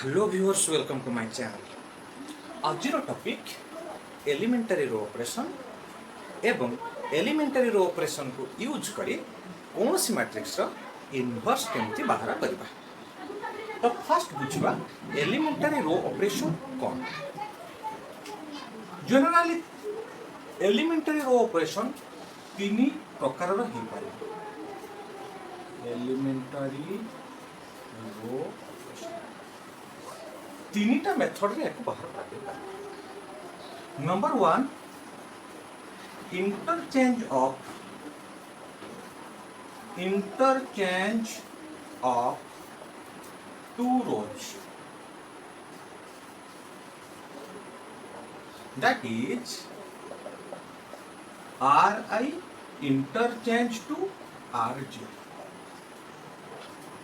Hello viewers, welcome to my channel. आज topic elementary row operation एवं elementary row operation को use करी कौन सी मैट्रिक्स रो इनवर्स केमती बाहर करबा। तो फर्स्ट बुझबा एलिमेंटरी रो ऑपरेशन कौन। जनरली एलिमेंटरी रो ऑपरेशन तीन प्रकार रो हे पारे। एलिमेंटरी रो तीनटा मेथड रे एक बाहर काढिबा। Number 1 interchange of two rows, that is Ri interchange to Rj.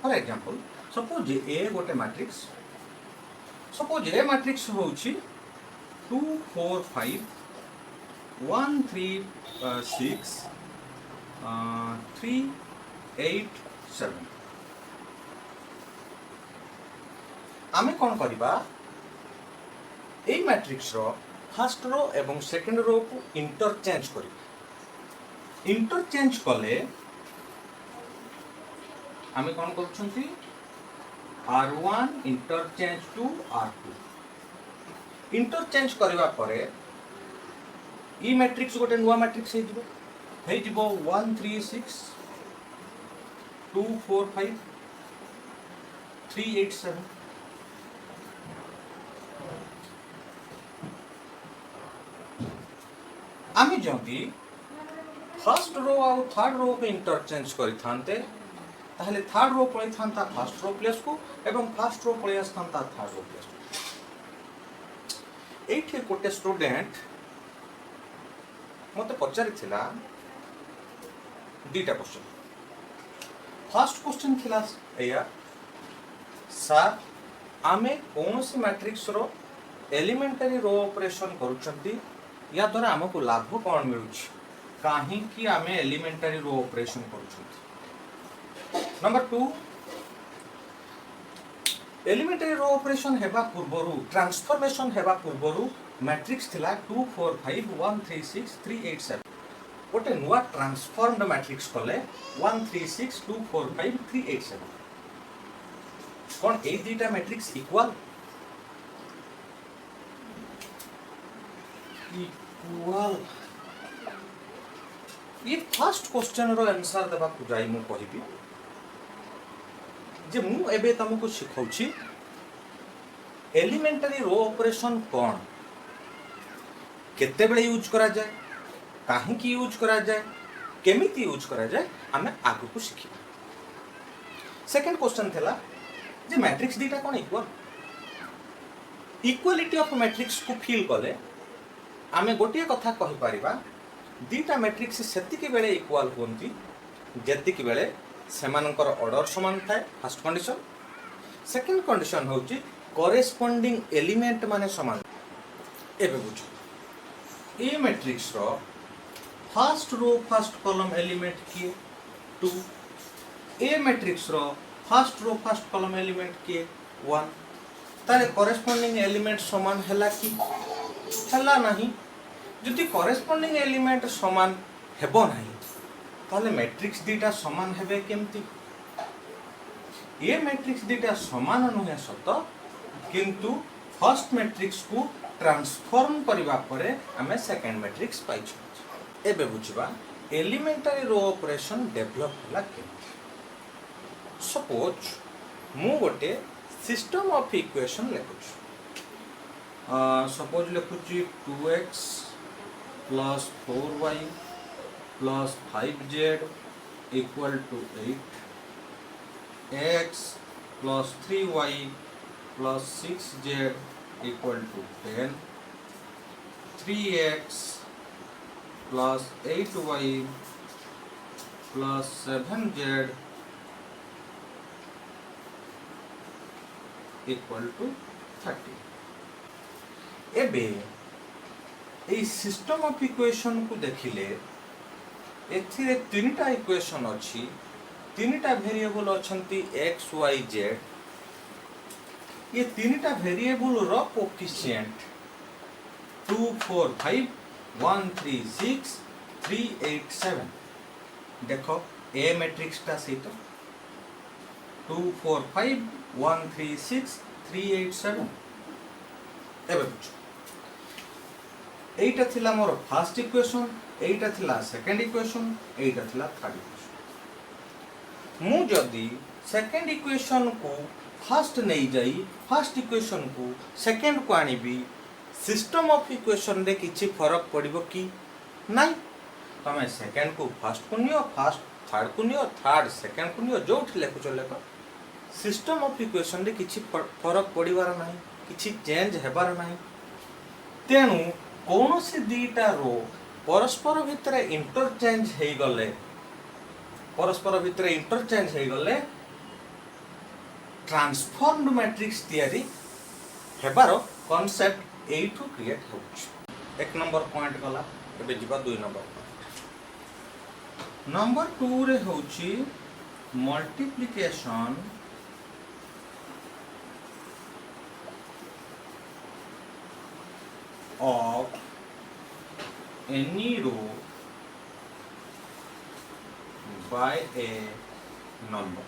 For example, suppose A गोटे मैट्रिक्स, सपोज ए मैट्रिक्स होउछि 2 4 5 1 3 6 3 8 7। आमे कोन करिबा ए मैट्रिक्स रो फर्स्ट रो एवं सेकंड रो को इंटरचेंज करिबा। इंटरचेंज कले आमे कोन करछंती R1 interchange to R2। Interchange करबा परे ई मैट्रिक्स गोटे नुवा मैट्रिक्स हे जिवो 1 3 6 2 4 5 3 8 7। आमी जदि फर्स्ट रो और थर्ड रो को इंटरचेंज करि थांते ताहले थर्ड रो पळै थांता फर्स्ट रो प्लेस को एवं फर्स्ट रो पळै आसथांता थर्ड रो प्लेस को। एठी गोटे स्टूडेंट मते पचारि थिला दीटा क्वेश्चन। फर्स्ट क्वेश्चन थिला एया सर आमे कोनोसी मैट्रिक्स रो एलिमेंटरी रो ऑपरेशन करूछंती या द्वारा हमको लाभ कोन मिलुछ काहे कि आमे एलिमेंटरी रो ऑपरेशन करूछंती। नंबर 2 एलिमेंटरी रो ऑपरेशन हेबा पूर्वरु ट्रांसफॉर्मेशन हेबा पूर्वरु मैट्रिक्स थिला 2 4 5 1 3 6 3 8 7। गोटे नुआ ट्रांसफॉर्म्ड मैट्रिक्स कले 1 3 6 2 4 5 3 8 7। कोन ए दीटा मैट्रिक्स इक्वल ये फर्स्ट क्वेश्चन रो आंसर देबा को जाई मु कहिबी जे मु एबे तुमको सिखाउछि एलिमेंटरी रो ऑपरेशन कोन, केते बेले यूज करा जाय, काहे की यूज करा जाय, केमिति यूज करा जाय, हमें आगु को सिखिबा। सेकंड क्वेश्चन थला जे मैट्रिक्स दीटा कोन इक्वल। इक्वालिटी ऑफ मैट्रिक्स को फील कले आमे गोटिए कथा कहि परिबा दीटा मैट्रिक्स सेति के बेले इक्वल होंती जेति के बेले सेमानकर ऑर्डर समान थाए। First condition. सेकंड कंडीशन होची करेस्पोंडिंग एलिमेंट माने समान। एबे बुझ ए मैट्रिक्स रो first row first column element किए 2, ए मैट्रिक्स रो first row first column element किए 1। ताले करेस्पोंडिंग एलिमेंट समान हैला कि हैला नहीं। जदि करेस्पोंडिंग एलिमेंट समान हेबो नहीं ताले मैट्रिक्स दीटा समान हेबे केमती। ये मैट्रिक्स दीटा समान नुहे सत किंतु फर्स्ट मैट्रिक्स को ट्रांसफॉर्म करबा परे हमें सेकंड मैट्रिक्स पाइ छ। एबे बुझबा एलिमेंटरी रो ऑपरेशन डेवलप होला केमती। सपोज मु गोटे सिस्टम ऑफ इक्वेशन लिखुछ। सपोज लिखुची 2x plus 4y plus 5z equal to 8, x plus 3y plus 6z equal to 10, 3x plus 8y plus 7z equal to 30। एबे ए सिस्टम ऑफ इक्वेशन को देखिले एथिरे तीनटा इक्वेशन अछि, तीनटा वेरिएबल अछंती x y z ये तीनटा वेरिएबल रो कोफिशिएंट 2 4 5 1 3 6 3 8 7 देखो ए मैट्रिक्स टा सहित 2 4 5 1 3 6 3 8 7 एबे बुझ एटा थिला मोर फर्स्ट इक्वेशन एटा थिला सेकंड इक्वेशन एटा थिला थर्ड इक्वेशन मु जदी सेकंड इक्वेशन को फर्स्ट नहीं जाई फर्स्ट इक्वेशन को सेकंड को आनिबी सिस्टम ऑफ इक्वेशन रे किछि फरक पड़िबो कि नहीं तमे सेकंड को फर्स्ट को नियो फर्स्ट थर्ड को नियो थर्ड सेकंड को नियो जोठी लेखु चले को सिस्टम ऑफ इक्वेशन रे किछि फरक पड़िबार नहीं किछि चेंज हेबार नहीं तेनु कोनोसी दीटा रो परस्पर भितर इंटरचेंज हे गले परस्पर भितर इंटरचेंज हे गले ट्रांसफॉर्म्ड मैट्रिक्स तैयारी हेबार कांसेप्ट एठू क्रिएट होछ एक नंबर पॉइंट गला एबे जिबा 2 नंबर नंबर 2 रे होची multiplication of any row by a number.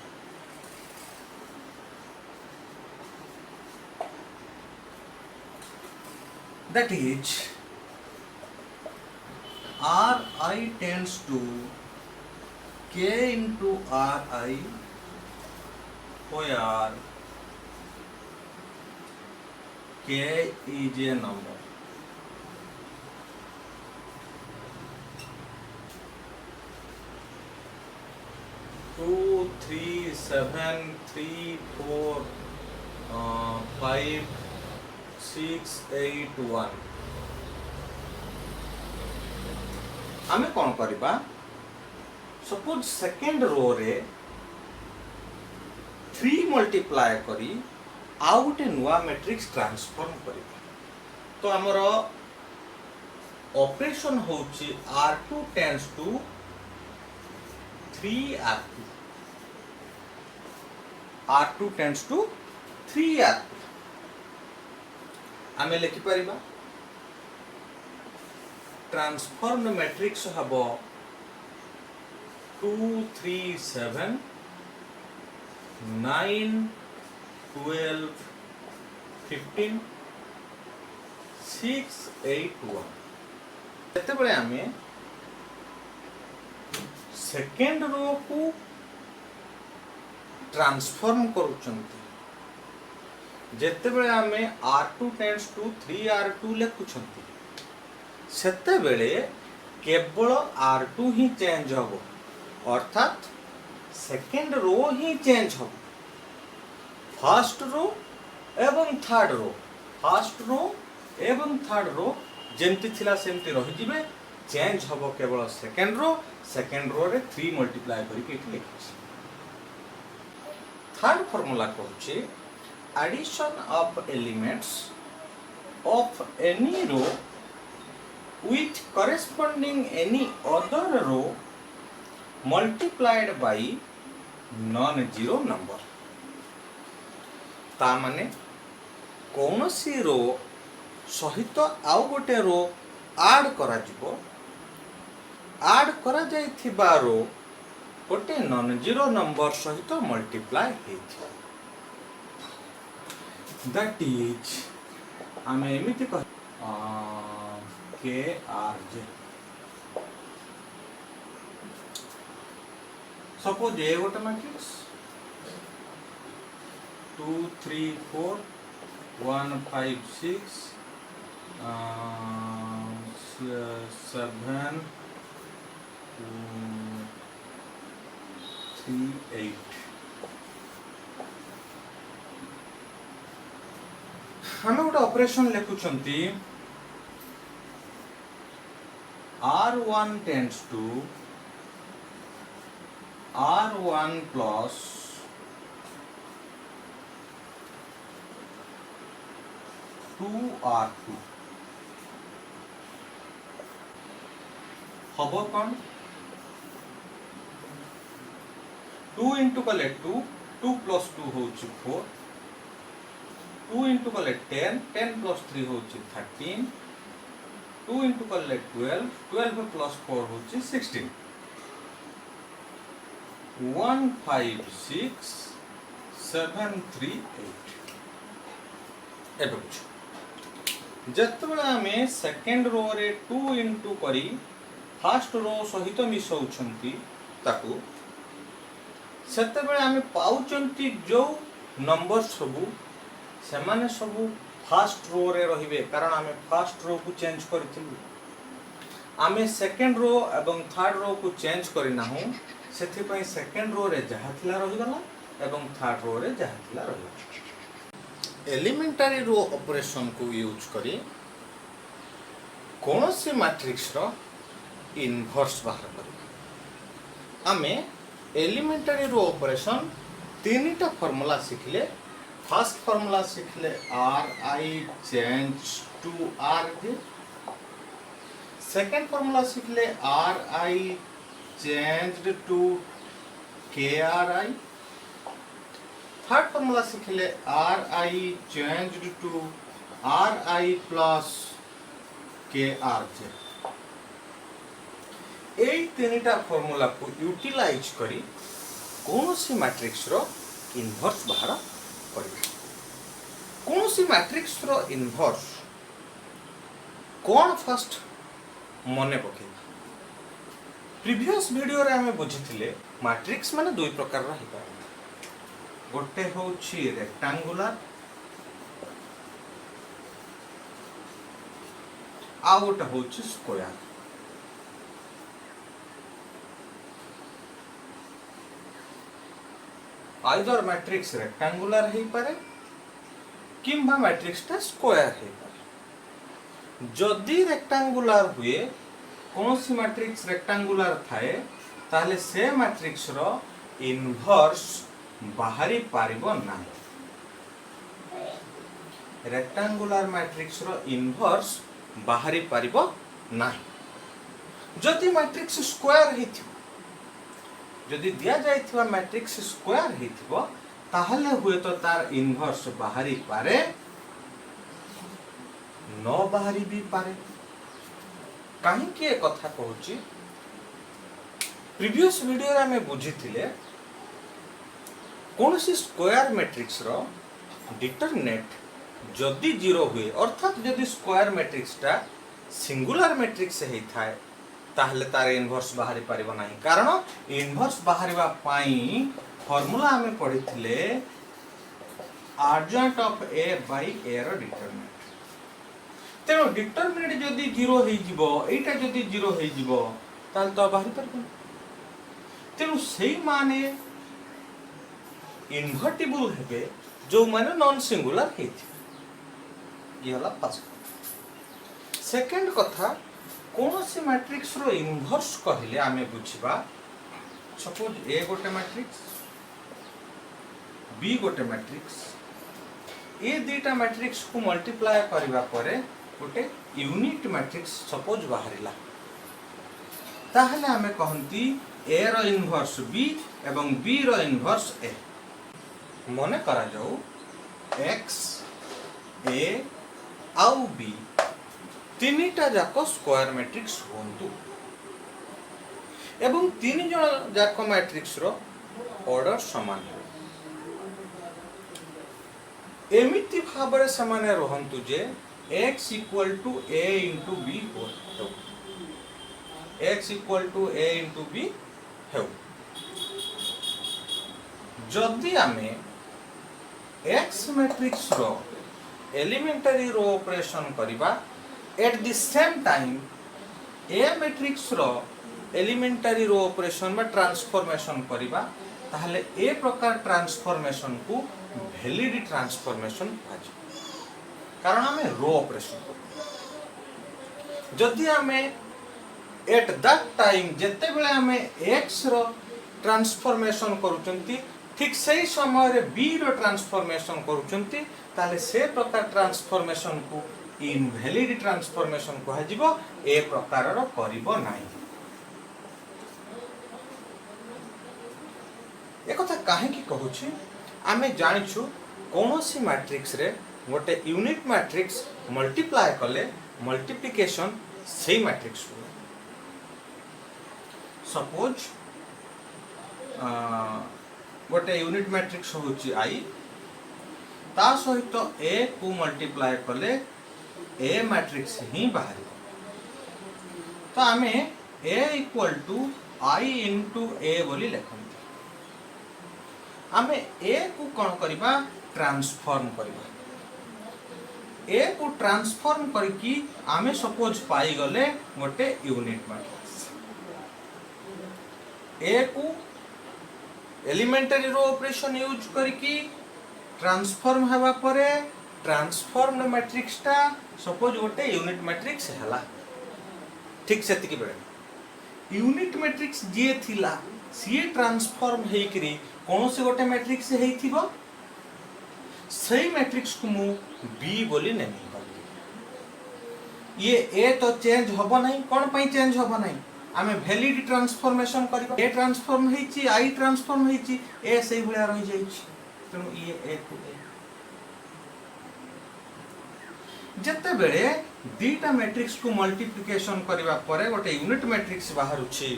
That is, Ri tends to k into Ri, where k is a number. Two, 3, 7, 3, 4, 5, 6, 8, 1 आमे कौन करिबा सपोज सेकंड रो रे 3 मल्टीप्लाई करी आउट नुआ मैट्रिक्स ट्रांसफॉर्म करिबा तो हमर ऑपरेशन होची R2 tends to 3R2 R2 tends to 3R2 आमे लिखि परिबा ट्रांसफॉर्म्ड मैट्रिक्स हबो 2 3 7 9 12 15 6 8 1 एते बळे आमे सेकेंड रो को ट्रांसफॉर्म करूचंती जेते बेले आमे R2 टेंड्स टू 3R2 लेखुचंती सेते बेले केवल R2 ही चेंज होबो अर्थात सेकेंड रो ही चेंज होबो फर्स्ट रो एवं थर्ड रो फर्स्ट रो एवं थर्ड रो जेंति थिला सेंति रहि जिवे चेंज होबो केवल सेकेंड रो रे 3 मल्टीप्लाई करके इट लिखिस थर्ड फार्मूला कहूची addition of elements of any row with corresponding any other row multiplied by non zero number ता माने कोनोसी रो सहित आउ गोटे रो ऐड करा जिवो ऐड करा जाय थिबा रो गोटे नॉन जीरो नंबर सहित मल्टीप्लाई हेथि दैट इज आमे एमिति कह के आर जे सपोज ए गोटे मैट्रिक्स 2 3 4 1 5 6 7 3 8 हम गोटे operation लिखुचंती R1 tends to R1 plus two R2 हबो कौन 2 into कले 2 2 plus 2 होची 4 2 इंटू कले 10 10 प्लस 3 होची 13 2 इंटू कले 12 12 प्लस 4 होची 16 1 5 6 7 3 8 एबे जेतबेला आमे सेकेंड रो रे 2 इंटू करी फर्स्ट रो सहित मिसौछंती ताकू सेतेबेले आमे पाउचंती जो नंबर सबू सेमाने सबू फर्स्ट रो रे रहिबे कारण आमे फर्स्ट रो को चेंज करथिलु आमे सेकेंड रो एवं थर्ड रो को चेंज करिना हूं सेथि पई सेकेंड रो रे जहा थिला रहि गला एवं थर्ड रो रे जहा थिला रहि गला एलिमेंटरी रो ऑपरेशन को यूज करी कौन सी मैट्रिक्स रो इनवर्स बाहर करी आमे एलिमेंटरी रो ऑपरेशन तीनटा फार्मूला सिखले फर्स्ट फार्मूला सिखले R I change to R J second formula सिखले R I changed to K R I third formula सिखले R I changed to R I plus K R J এই তিনটা formula को utilise करी कौन सी matrix रो इनवर्स बाहर करी कौन सी मैट्रिक्स रो इनवर्स कौन फर्स्ट मने पके प्रीवियस वीडियो रे हमें बुझिथिले मैट्रिक्स माने दुई प्रकार रही पारे गोटे होछि रेक्टेंगुलर आ गोटे होछि स्क्वायर आइदर मैट्रिक्स रेक्टेंगुलर हे पारे किंबा मैट्रिक्स टा स्क्वायर हे पारे जदि रेक्टेंगुलर हुए कौन सी मैट्रिक्स रेक्टेंगुलर थाए ताले से मैट्रिक्स रो इनवर्स बाहरी पारिबो नाही रेक्टेंगुलर मैट्रिक्स रो इनवर्स बाहरी पारिबो नाही जदि मैट्रिक्स स्क्वायर हेथि जदि दिया जाइथिबा मैट्रिक्स स्क्वायर हेथिबो ताहले हुए तो तार इनवर्स बाहरी पारे न बाहरी भी पारे काहे कि ए कथा कहूची प्रीवियस वीडियो रे हमें बुझिथिले कौन सी स्क्वायर मैट्रिक्स रो डिटरमिनेंट जदि जीरो हुए अर्थात जदि स्क्वायर मैट्रिक्स टा सिंगुलर मैट्रिक्स हे थाए ताहले तार इनवर्स बाहरी पारिबो नाही कारण इनवर्स बाहरीबा पाई फार्मूला हमें पढिथिले adjoint of a by a रो डिटरमिनेंट तेनो डिटरमिनेंट जदि जीरो हे जिवो एटा जदि जीरो हे जिवो ताल तो बाहरी पारिबो तेनु सेही माने इनवर्टिबल हेबे जो माने नॉन सिंगुलर हेथि ये होला फर्स्ट सेकंड कथा कौन सी मैट्रिक्स रो इनवर्स कहले आमे बुझिबा सपोज ए गोटे मैट्रिक्स बी गोटे मैट्रिक्स ए दुईटा मैट्रिक्स को मल्टीप्लाई करबा परे गोटे यूनिट मैट्रिक्स सपोज बाहरिला ताहले आमे कहंती ए रो इनवर्स बी एवं बी रो इनवर्स ए मने करा जाऊ x a आउ b तीनटा जाको स्क्वायर मैट्रिक्स होंतु एवं तीन जन जाको मैट्रिक्स रो ऑर्डर समान हो एमिति भाबरे समान रहंतु जे x equal to a into b हो x equal to a into b हो जदि आमे x मैट्रिक्स रो एलिमेंटरी रो ऑपरेशन करिबा at the same time a matrix रो एलिमेंटरी रो ऑपरेशन में ट्रांसफॉर्मेशन करिबा ताहले ए प्रकार ट्रांसफॉर्मेशन को वैलिड ट्रांसफॉर्मेशन आज कारण हमें रो ऑपरेशन जदि हमें एट दैट टाइम जते बेले हमें x रो ट्रांसफॉर्मेशन करूचंती ठीक सही समय रे b रो ट्रांसफॉर्मेशन करूचंती ताले से प्रकार ट्रांसफॉर्मेशन को इनवैलिड ट्रांसफॉर्मेशन कह जिवो ए प्रकार रो करिवो नाही ए कथा काहे की कहूची आमे जानिछु कोनोसी मैट्रिक्स रे गोटे यूनिट मैट्रिक्स मल्टीप्लाए कले मल्टीप्लिकेशन से मैट्रिक्स को सपोज गोटे यूनिट मैट्रिक्स होची आई ता सहित ए को मल्टीप्लाए कले ए मैट्रिक्स ही बाहर तो आमे ए इक्वल टू आई इंटू ए बोली लिखते आमे ए को कौन करिबा ट्रांसफॉर्म करिबा ए को ट्रांसफॉर्म करके आमे सपोज पाई गले गोटे यूनिट मैट्रिक्स ए को एलिमेंटरी रो ऑपरेशन यूज करके ट्रांसफॉर्म हेबा परे ट्रांसफॉर्म्ड मैट्रिक्स टा सपोज गोटे यूनिट मैट्रिक्स हला ठीक से तिकी बेले यूनिट मैट्रिक्स जे थिला सी ट्रांसफॉर्म हेकरी कौन से गोटे मैट्रिक्स हेइथिबो सही मैट्रिक्स को मु बी बोली नेमिंग कर ये ए तो चेंज होबो नहीं कोन पई चेंज होबो नहीं आमे वैलिड ट्रांसफॉर्मेशन करिबा ए ट्रांसफॉर्म हेइची आई ट्रांसफॉर्म हेइची ए सही भलिया रहि जाइची तेणु ये ए को ए जते बेले दीटा मैट्रिक्स को मल्टीप्लिकेशन करिबा परे गोटे यूनिट मैट्रिक्स बाहर उछि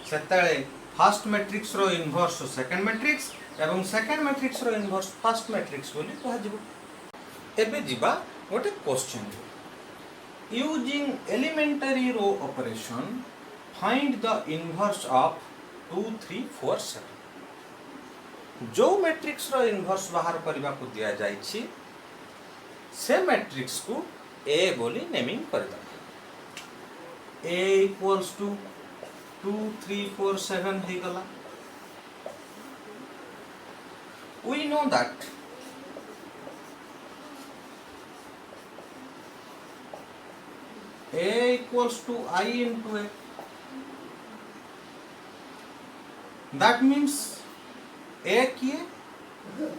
सेतेले फर्स्ट मैट्रिक्स रो इनवर्स सेकंड मैट्रिक्स एवं सेकंड मैट्रिक्स रो इनवर्स फर्स्ट मैट्रिक्स बोली कह जिवो एबे जिबा गोटे question using elementary row operation find the inverse of 2 3 4 7 जो मैट्रिक्स रो इनवर्स बाहर करबा को दिया जाइछि से मैट्रिक्स को ए बोली नेमिंग कर दो ए इक्वल्स टू 2 3 4 7 हे गला we know that a equals to I into a that means a किए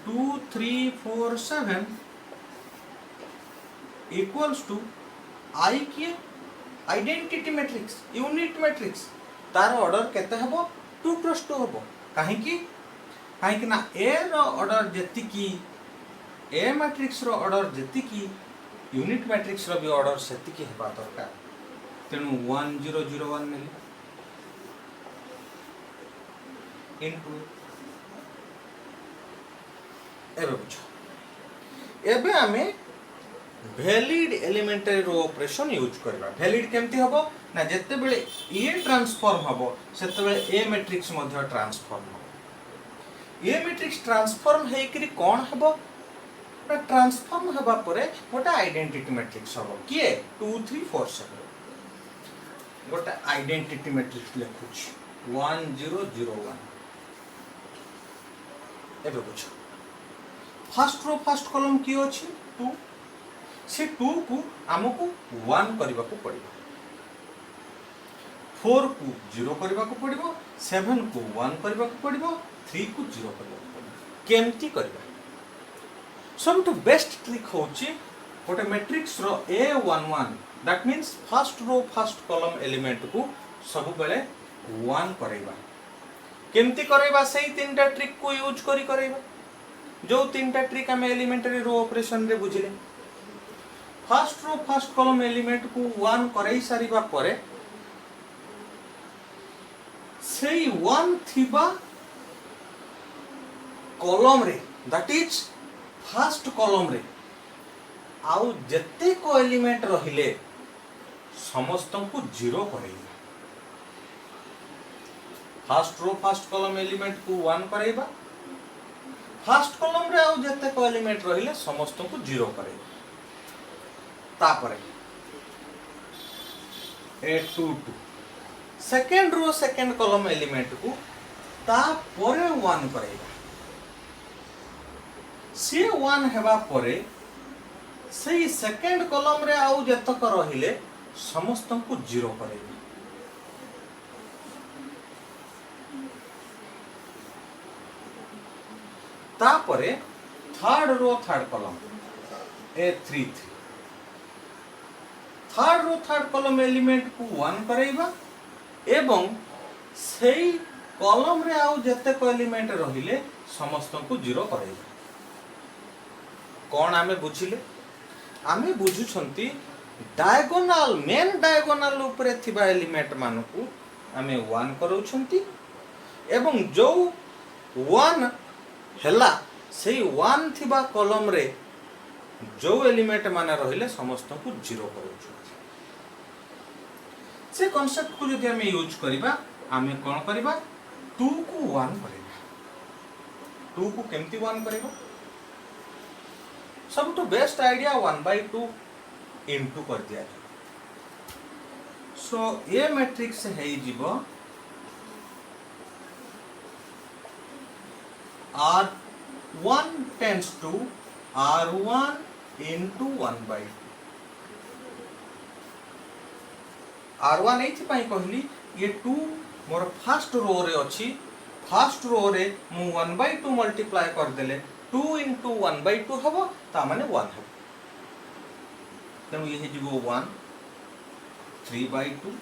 2 3 4 7 इक्वल्स टू आई किए आइडेंटिटी मैट्रिक्स यूनिट मैट्रिक्स तार ऑर्डर केते हबो 2 + 2 हबो काहे कि ना ए रो ऑर्डर जेति की ए मैट्रिक्स रो ऑर्डर जेति की यूनिट मैट्रिक्स रो भी ऑर्डर सेति की हेबा दरकार तेनु 1 0 0 1 मिले इनटू एबे बुझो एबे हमें valid elementary row operation use करबा वैलिड केमती हबो ना जत्ते बेले ए ट्रांसफॉर्म हबो सेते बेले ए मैट्रिक्स मध्ये ट्रांसफॉर्म हबो ए मैट्रिक्स ट्रांसफॉर्म हेकरी कोन हबो ना ट्रांसफॉर्म हबा परे गोटा आइडेंटिटी मैट्रिक्स हबो किए 2 3 4 7 गोटा आइडेंटिटी मैट्रिक्स लेखुछ 1 0 0 1 एबे बुझो फर्स्ट रो फर्स्ट कॉलम की अछि 2 से 2 को हमको 1 करबा को पड़िबो 4 को 0 करबा को पड़िबो 7 को 1 करबा को पड़िबो 3 को 0 करबा को पड़िबो केमती करबा सब तो बेस्ट ट्रिक होची गोटे मैट्रिक्स रो A11 that means first row first column element को सब बेले 1 करैबा केमती करैबा सही तीनटा ट्रिक को यूज करी करैबा जो तीनटा ट्रिक हम एलिमेंटरी रो ऑपरेशन रे बुझिले first row first column element को 1 करई सारिबा परे सेई 1 थिबा कॉलम रे दैट इज फर्स्ट कॉलम रे आउ जत्ते को एलिमेंट रहिले समस्त को 0 करैबा first row first column element को 1 करैबा फर्स्ट कॉलम रे आउ जत्ते को एलिमेंट रहिले समस्त को 0 करैबा तापरे A22 second row second column element को तापरे 1 करैबा से 1 हेबा परे सही सेकेंड कॉलम रे आउ जतक रहिले समस्त को 0 करैबा तापरे third row third column A33 third row third column element को 1 करैबा एवं सेही कॉलम रे आउ जते को एलिमेंट रहिले समस्त को 0 करैबा कोन आमे बुझिले आमे बुझुछंती डायगोनाल मेन डायगोनाल ऊपर थिबा एलिमेंट मानकू आमे 1 करूछंती एवं जो 1 हेला सेही 1 थिबा कॉलम रे जो एलिमेंट माने रहिले समस्त को 0 करूछंती। से कांसेप्ट को यदि आमे यूज करिबा आमे कोन करिबा 2 को 1 करिबा। 2 को केमती 1 करिबा सब तो बेस्ट आइडिया 1/2 इनटू कर दिया जाए। सो ये मैट्रिक्स है जीवो R1 tends to R1 into 1/2। R1 एथि पई कहली ये 2 मोर फर्स्ट रो रे अछि। फर्स्ट रो रे मु 1/2 मल्टीप्लाई कर देले 2 into 1/2 हबो ता माने 1 हबो। तेणु ये जीवो 1 3/2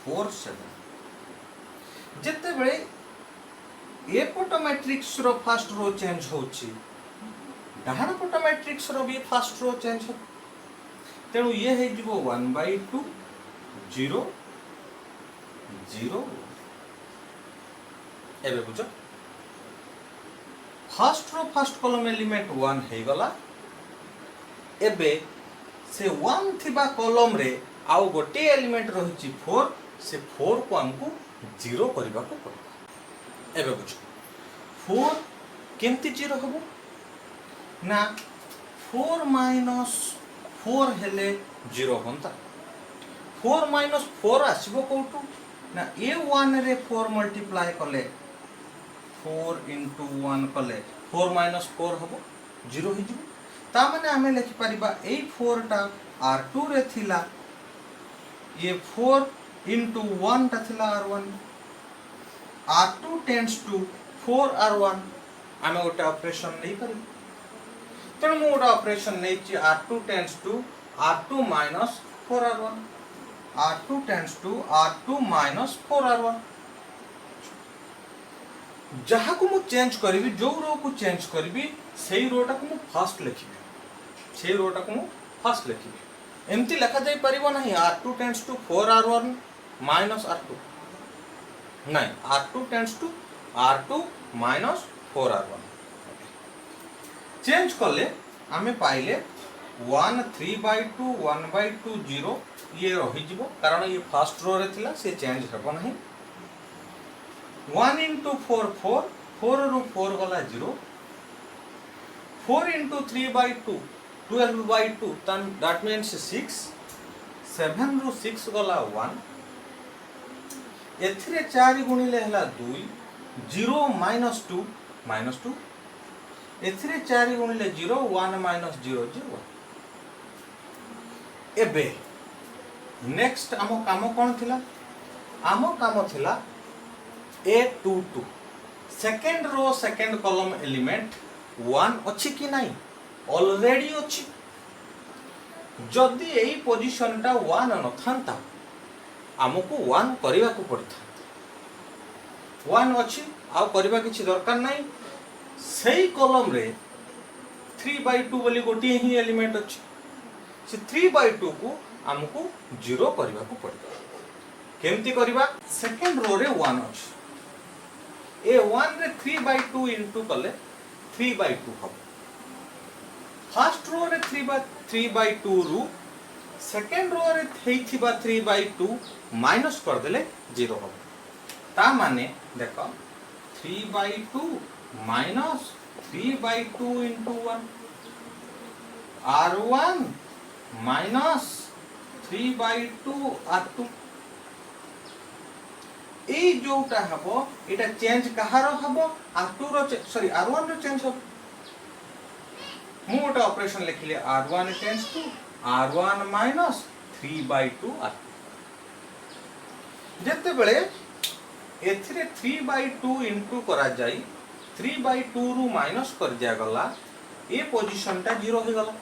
4 7। जते बेले एपट मैट्रिक्स रो फर्स्ट रो चेंज होची डाहाण पट मैट्रिक्स रो भी फर्स्ट रो चेंज हो। तेणु ये है जीवो 1/2 0 0। एबे बुझो first row first column element 1 हे गला। एबे से 1 थिबा कॉलम रे आउ गोटे एलिमेंट रहिची 4 से 4 को हमको 0 करबा को पड़ता। एबे बुझो 4 केमती 0 हबो ना 4 माइनस 4 हेले 0 होंता। 4 माइनस 4 आसीबो कोटू ना ए 1 रे 4 मल्टीप्लाई कले 4 into 1 कले 4 माइनस 4 हबो 0 ही जिवो। ता माने हमें लिखि परिबा ए 4 टा R2 रे थिला ये 4 into 1 टा थिला R1। R2 tends to 4 R1 आमे गोटे ऑपरेशन नहीं करी। तेणु मु गोटे ऑपरेशन नहीं ची R2 tends to R2 minus 4 R1। R2 tends to R2 minus 4 R1। जहा को मु चेंज करबी जो रो को चेंज करबी सेही रोटा को मु फर्स्ट लिखिबी। सेही रोटा को मु फर्स्ट लिखिबी। एमती लिखा जाई परिबो नहीं R2 tends to 4 R1 minus R2 नहीं R2 tends to R2 minus 4 R1 change कले आमे पाइले 1 3/2 1/2 0 ये रही जिवो कारण ये फर्स्ट रो रे थिला से चेंज हेबो नहीं। 1 into 4 4 4 रो 4 गला 0 4 into 3/2 12/2 that means 6 7 रो 6 गला 1 एथिरे 4 गुणिले हला 2 0 minus 2 एथिरे 4 गुणिले 0 1 minus 0 0। एबे नेक्स्ट आमो काम कोन थिला आमो काम थिला A22 second row second column element 1 अछि कि नाही ऑलरेडी अछि। जदि एई पोजीशन टा 1 न थांता हमको 1 करिवा को पड़ता। 1 अछि आ करिवा किछि दरकार नाही। सेही कॉलम रे 3/2 बोली गोटी ही एलिमेंट अछि से 3/2 को हमको 0 करिवा को पड़ता। केमती करिवा सेकंड रो रे 1 अछि ए 1 रे 3/2 इनटू कले 3/2 हबो। फर्स्ट रो रे 3/2 रु सेकंड रो रे थेइथिबा 3/2 माइनस कर देले 0 हबो। ता माने देखो 3/2 minus 3/2 into 1 R1 minus 3/2 R2 ए जोटा हबो एटा चेंज कहारो हबो R2 रो सॉरी R1 रो चेंज हबो। मु ओटा ऑपरेशन लिखिले R1 tends to R1 minus 3/2 R2। जते बेले एथिरे 3/2 इनटू करा जाई 3/2 रु माइनस कर दिया गला ए पोजीशन टा 0 हो गला।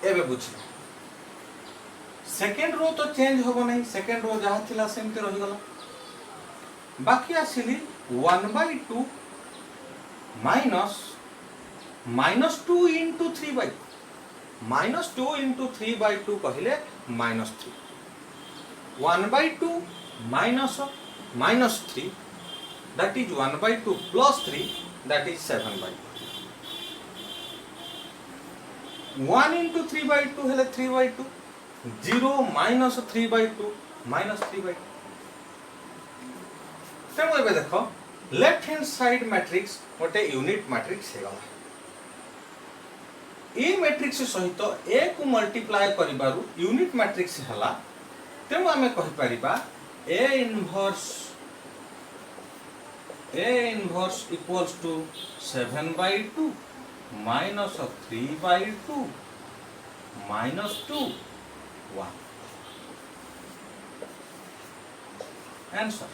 एबे बुझिला सेकंड रो तो चेंज होबो नहीं सेकंड रो जहा थिला सेमते रहि गला। बाकी आसिली 1/2 माइनस -2 into 3/2 -2 into 3/2 कहले -3 1/2 -3 that is 1/2 plus 3 that is 7/2 1 into 3/2 हेले 3/2 0 minus 3/2 minus 3/2 तेणु एबे देख लेफ्ट हैंड साइड मैट्रिक्स गोटे यूनिट मैट्रिक्स हे गला ए मैट्रिक्स सहित ए को मल्टीप्लाई करिबारु यूनिट मैट्रिक्स हला तेणु आमे कहि परिबा A inverse equals to 7/2 minus 3/2 minus 2 1 answer